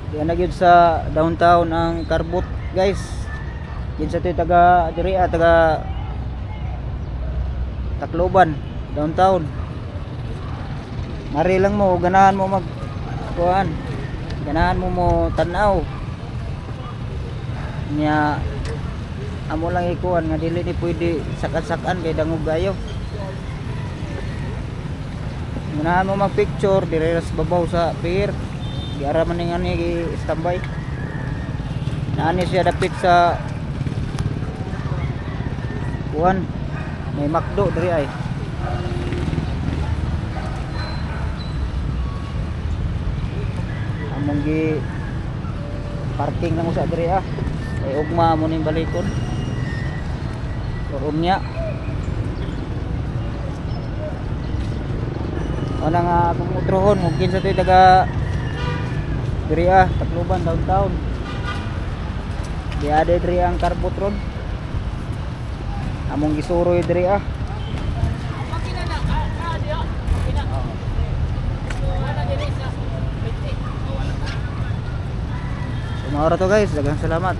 Yan na gyud sa downtown ang Karbot, guys. Kinsa to taga diri taga Tacloban, downtown. Mari lang mo ganahan mo mag kuan. Ganahan mo tan-aw. Nya amo lang ikuan nga dili ni pwede sakan-sakan kay dangog gayo. Ganahan mo mag picture dire sa babaw sa pier. Giara man nga ni standby. Naani siya dapit sa kuan. May McDo diri ay. Among gi parking lang usa diri ay ugma mo ning balikon. Karon nya. Ana nga akong utrohon mo kinsa toy taga diri Tacloban downtown. Di ada diri ang Karbot ron. Among gisuroy diri Makina na dia. Makina. Wala diri sa 20. Sumara to guys, daghang salamat.